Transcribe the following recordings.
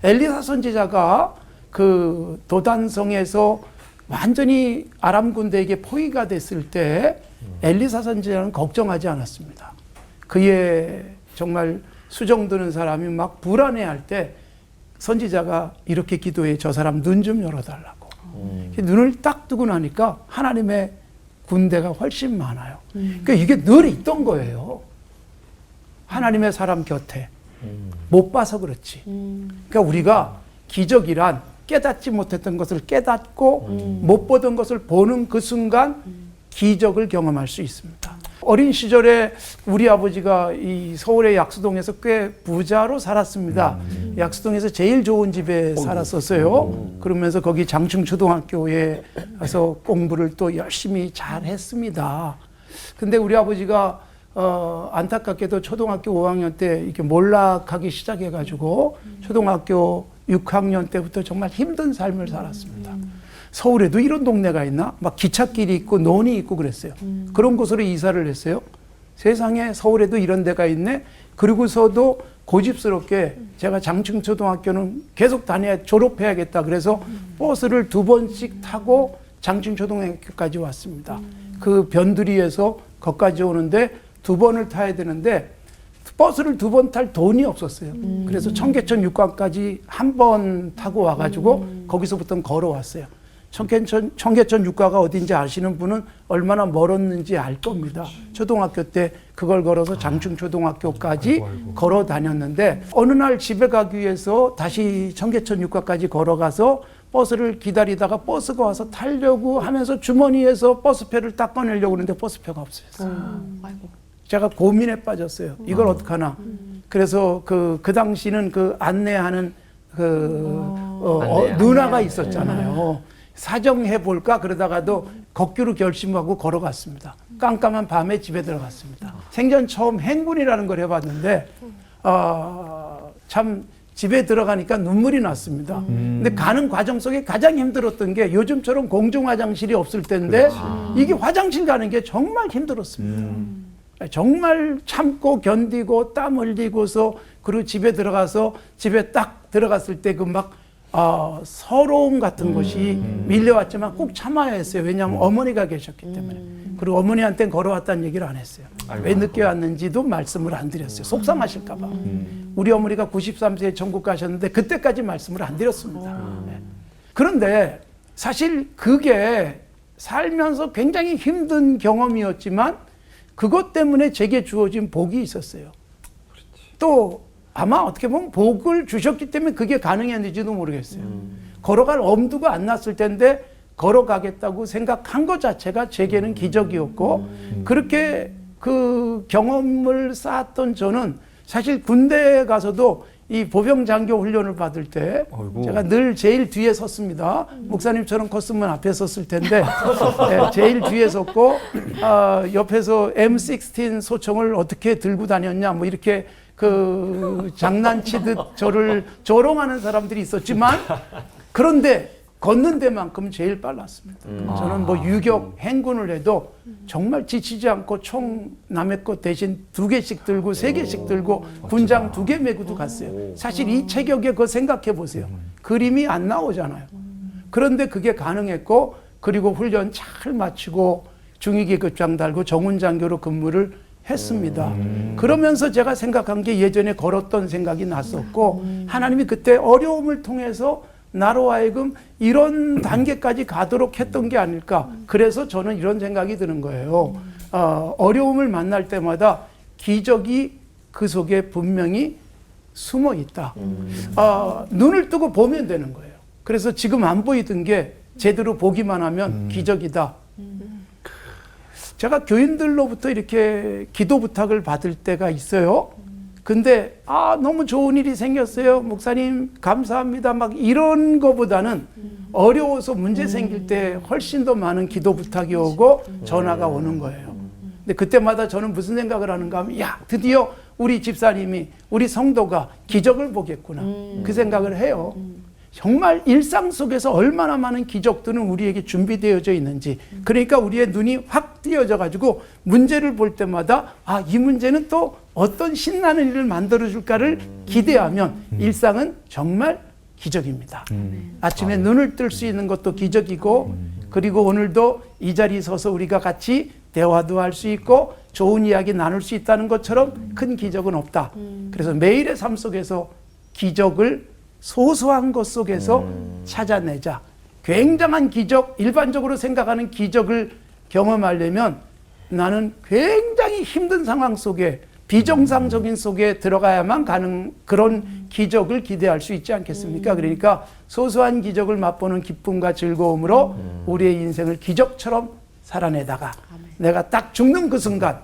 엘리사 선지자가 그 도단성에서 완전히 아람 군대에게 포위가 됐을 때 엘리사 선지자는 걱정하지 않았습니다. 그의 정말 수정드는 사람이 막 불안해할 때 선지자가 이렇게 기도해, 저 사람 눈 좀 열어달라고. 눈을 딱 뜨고 나니까 하나님의 군대가 훨씬 많아요. 그러니까 이게 늘 있던 거예요. 하나님의 사람 곁에. 못 봐서 그렇지. 그러니까 우리가 기적이란 깨닫지 못했던 것을 깨닫고 못 보던 것을 보는 그 순간 기적을 경험할 수 있습니다. 어린 시절에 우리 아버지가 이 서울의 약수동에서 꽤 부자로 살았습니다. 약수동에서 제일 좋은 집에 살았었어요. 그러면서 거기 장충초등학교에 가서 공부를 또 열심히 잘 했습니다. 근데 우리 아버지가 안타깝게도 초등학교 5학년 때 이렇게 몰락하기 시작해가지고 초등학교 6학년 때부터 정말 힘든 삶을 살았습니다. 서울에도 이런 동네가 있나? 막 기찻길이 있고 논이 있고 그랬어요. 그런 곳으로 이사를 했어요. 세상에 서울에도 이런 데가 있네? 그리고서도 고집스럽게 제가 장충초등학교는 계속 졸업해야겠다. 그래서 버스를 2번씩 타고 장충초등학교까지 왔습니다. 그 변두리에서 거기까지 오는데 2번을 타야 되는데 버스를 2번 탈 돈이 없었어요. 그래서 청계천 육가까지 한 번 타고 와가지고 거기서부터는 걸어왔어요. 청계천 육가가 어딘지 아시는 분은 얼마나 멀었는지 알 겁니다. 초등학교 때 그걸 걸어서 장충초등학교까지 걸어 다녔는데 어느 날 집에 가기 위해서 다시 청계천 육가까지 걸어가서 버스를 기다리다가 버스가 와서 타려고 하면서 주머니에서 버스표를 딱 꺼내려고 하는데 버스표가 없어졌어요. 제가 고민에 빠졌어요. 이걸 어떡하나. 그래서 그 당시는 그 안내하는 누나가 있었잖아요. 사정해 볼까 그러다가도 걷기로 결심하고 걸어갔습니다. 깜깜한 밤에 집에 들어갔습니다. 생전 처음 행군이라는 걸 해봤는데 참 집에 들어가니까 눈물이 났습니다. 근데 가는 과정 속에 가장 힘들었던 게 요즘처럼 공중 화장실이 없을 때인데 이게 화장실 가는 게 정말 힘들었습니다. 정말 참고 견디고 땀 흘리고서 그리고 집에 들어가서 집에 딱 들어갔을 때 그 막 서러움 같은 것이 밀려왔지만 꼭 참아야 했어요. 왜냐하면 어머니가 계셨기 때문에. 그리고 어머니한테는 걸어왔다는 얘기를 안 했어요. 왜 늦게 왔는지도 말씀을 안 드렸어요. 속상하실까 봐. 우리 어머니가 93세에 천국 가셨는데 그때까지 말씀을 안 드렸습니다. 네. 그런데 사실 그게 살면서 굉장히 힘든 경험이었지만 그것 때문에 제게 주어진 복이 있었어요. 또 아마 어떻게 보면 복을 주셨기 때문에 그게 가능했는지도 모르겠어요. 걸어갈 엄두가 안 났을 텐데 걸어가겠다고 생각한 것 자체가 제게는 기적이었고 그렇게 그 경험을 쌓았던 저는 사실 군대에 가서도 이 보병장교 훈련을 받을 때 제가 늘 제일 뒤에 섰습니다. 목사님처럼 컸으면 앞에 섰을 텐데 네, 제일 뒤에 섰고 옆에서 M16 소총을 어떻게 들고 다녔냐 뭐 이렇게 그 장난치듯 저를 조롱하는 사람들이 있었지만 그런데 걷는 데만큼 제일 빨랐습니다. 저는 뭐 유격 행군을 해도 정말 지치지 않고 총 남의 것 대신 2개씩 들고 3개씩 들고 군장 2개 메고도 갔어요. 사실 이 체격에 그거 생각해 보세요. 그림이 안 나오잖아요. 그런데 그게 가능했고 그리고 훈련 잘 마치고 중위기 급장 달고 정훈장교로 근무를 했습니다. 그러면서 제가 생각한 게 예전에 걸었던 생각이 났었고 하나님이 그때 어려움을 통해서 나로 하여금 이런 단계까지 가도록 했던 게 아닐까. 그래서 저는 이런 생각이 드는 거예요. 어려움을 만날 때마다 기적이 그 속에 분명히 숨어 있다. 눈을 뜨고 보면 되는 거예요. 그래서 지금 안 보이던 게 제대로 보기만 하면 기적이다. 제가 교인들로부터 이렇게 기도 부탁을 받을 때가 있어요. 근데 너무 좋은 일이 생겼어요. 목사님 감사합니다. 막 이런 거보다는 어려워서 문제 생길 때 훨씬 더 많은 기도 부탁이 오고 전화가 오는 거예요. 근데 그때마다 저는 무슨 생각을 하는가 하면 드디어 우리 집사님이 우리 성도가 기적을 보겠구나. 그 생각을 해요. 정말 일상 속에서 얼마나 많은 기적들은 우리에게 준비되어져 있는지. 그러니까 우리의 눈이 확 띄어져 가지고 문제를 볼 때마다 이 문제는 또 어떤 신나는 일을 만들어 줄까를 기대하면 일상은 정말 기적입니다. 아침에 눈을 뜰 수 있는 것도 기적이고 그리고 오늘도 이 자리에 서서 우리가 같이 대화도 할 수 있고 좋은 이야기 나눌 수 있다는 것처럼 큰 기적은 없다. 그래서 매일의 삶 속에서 기적을 소소한 것 속에서 찾아내자. 굉장한 기적, 일반적으로 생각하는 기적을 경험하려면 나는 굉장히 힘든 상황 속에 비정상적인 속에 들어가야만 가는 그런 기적을 기대할 수 있지 않겠습니까? 그러니까 소소한 기적을 맛보는 기쁨과 즐거움으로 우리의 인생을 기적처럼 살아내다가 내가 딱 죽는 그 순간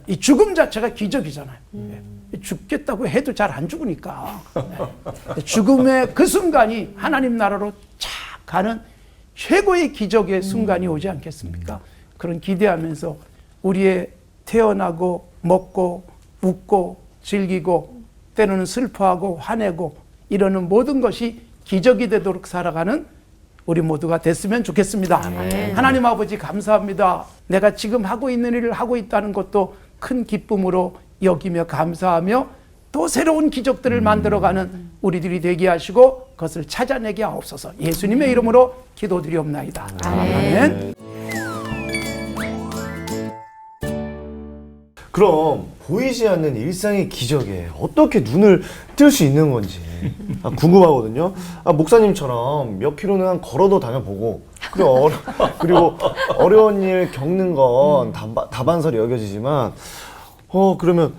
이 죽음 자체가 기적이잖아요. 죽겠다고 해도 잘 안 죽으니까 죽음의 그 순간이 하나님 나라로 착 가는 최고의 기적의 순간이 오지 않겠습니까? 그런 기대하면서 우리의 태어나고 먹고 웃고 즐기고 때로는 슬퍼하고 화내고 이러는 모든 것이 기적이 되도록 살아가는 우리 모두가 됐으면 좋겠습니다. 하나님 아버지 감사합니다. 내가 지금 하고 있는 일을 하고 있다는 것도 큰 기쁨으로 여기며 감사하며 또 새로운 기적들을 만들어가는 우리들이 되게 하시고 그것을 찾아내게 하옵소서. 예수님의 이름으로 기도드리옵나이다. 아멘. 그럼 보이지 않는 일상의 기적에 어떻게 눈을 뜰 수 있는 건지 궁금하거든요. 목사님처럼 몇 킬로는 걸어도 다녀보고 그리고 어려운 일 겪는 건 다반사로 여겨지지만 그러면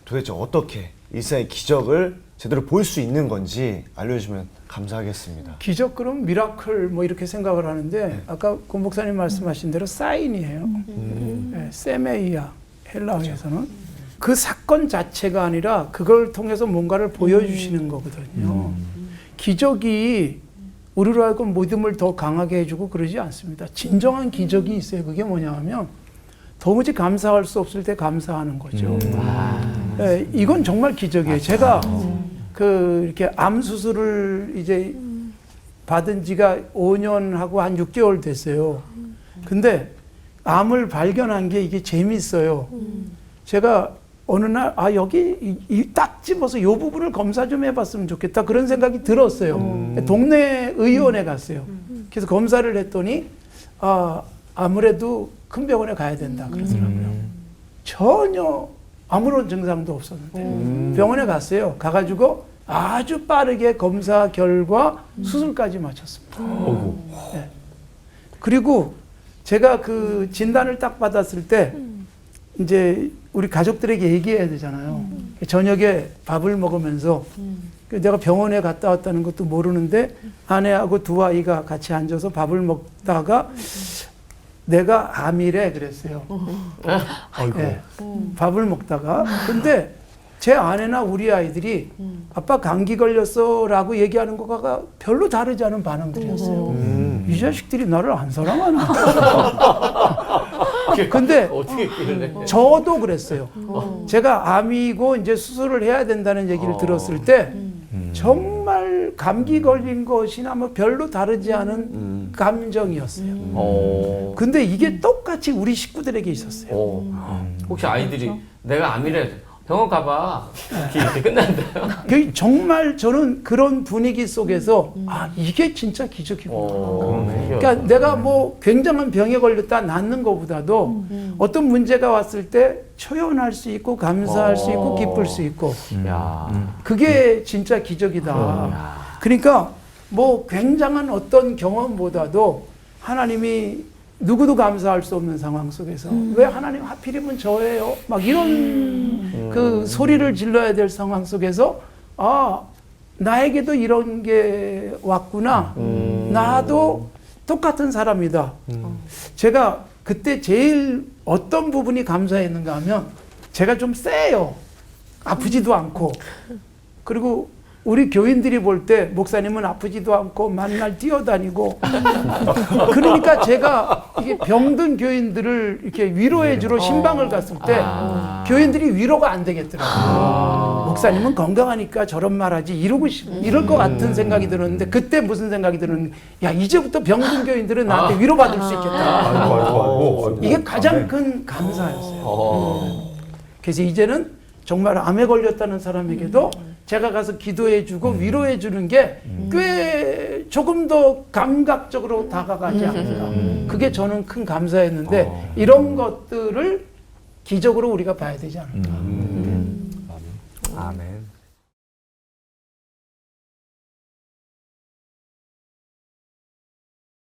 도대체 어떻게 일상의 기적을 제대로 볼 수 있는 건지 알려주시면 감사하겠습니다. 기적 그럼 미라클 뭐 이렇게 생각을 하는데 아까 권 목사님 말씀하신 대로 사인이에요. 세메이아 헬라어에서는 그 사건 자체가 아니라 그걸 통해서 뭔가를 보여주시는 거거든요. 기적이 우리로 하여금 믿음을 더 강하게 해주고 그러지 않습니다. 진정한 기적이 있어요. 그게 뭐냐면 도무지 감사할 수 없을 때 감사하는 거죠. 이건 정말 기적이에요. 제가 이렇게 암 수술을 이제 받은 지가 5년하고 한 6개월 됐어요. 근데 암을 발견한 게 이게 재밌어요. 제가 어느 날 여기 딱 집어서 이 부분을 검사 좀 해봤으면 좋겠다 그런 생각이 들었어요. 동네 의원에 갔어요. 그래서 검사를 했더니 아무래도 큰 병원에 가야 된다 그러더라고요. 전혀 아무런 증상도 없었는데 병원에 갔어요. 가가지고 아주 빠르게 검사 결과 수술까지 마쳤습니다. 네. 그리고 제가 그 진단을 딱 받았을 때 이제 우리 가족들에게 얘기해야 되잖아요. 저녁에 밥을 먹으면서 내가 병원에 갔다 왔다는 것도 모르는데 아내하고 두 아이가 같이 앉아서 밥을 먹다가 내가 암이래 그랬어요. 네, 밥을 먹다가 근데 제 아내나 우리 아이들이 아빠 감기 걸렸어 라고 얘기하는 거가 별로 다르지 않은 반응들이었어요. 이 자식들이 나를 안 사랑하나. 근데 저도 그랬어요. 제가 암이고 이제 수술을 해야 된다는 얘기를 들었을 때 정말 감기 걸린 것이나 뭐 별로 다르지 않은 감정이었어요. 근데 이게 똑같이 우리 식구들에게 있었어요. 혹시 아이들이 내가 암이래 병원 가봐 이렇게 끝난다요? 정말 저는 그런 분위기 속에서 이게 진짜 기적이구나. 그러니까 내가 뭐 굉장한 병에 걸렸다 낫는 것보다도 어떤 문제가 왔을 때 초연할 수 있고 감사할 수 있고 기쁠 수 있고 그게 진짜 기적이다. 그러니까 뭐 굉장한 어떤 경험보다도 하나님이 누구도 감사할 수 없는 상황 속에서 왜 하나님 하필이면 저예요? 막 이런 그 소리를 질러야 될 상황 속에서 나에게도 이런 게 왔구나. 나도 똑같은 사람이다. 제가 그때 제일 어떤 부분이 감사했는가 하면 제가 좀 세요. 아프지도 않고. 그리고 우리 교인들이 볼 때 목사님은 아프지도 않고 만날 뛰어다니고 그러니까 제가 이게 병든 교인들을 이렇게 위로해 주러 신방을 갔을 때 교인들이 위로가 안 되겠더라고요. 목사님은 건강하니까 저런 말하지 이럴 것 같은 생각이 들었는데 그때 무슨 생각이 들었는데 야 이제부터 병든 교인들은 나한테 위로받을 수 있겠다. 이게 가장 큰 감사였어요. 그래서 이제는 정말 암에 걸렸다는 사람에게도 제가 가서 기도해주고 위로해주는 게 꽤 조금 더 감각적으로 다가가지 않을까. 그게 저는 큰 감사했는데 이런 것들을 기적으로 우리가 봐야 되지 않을까. 아멘.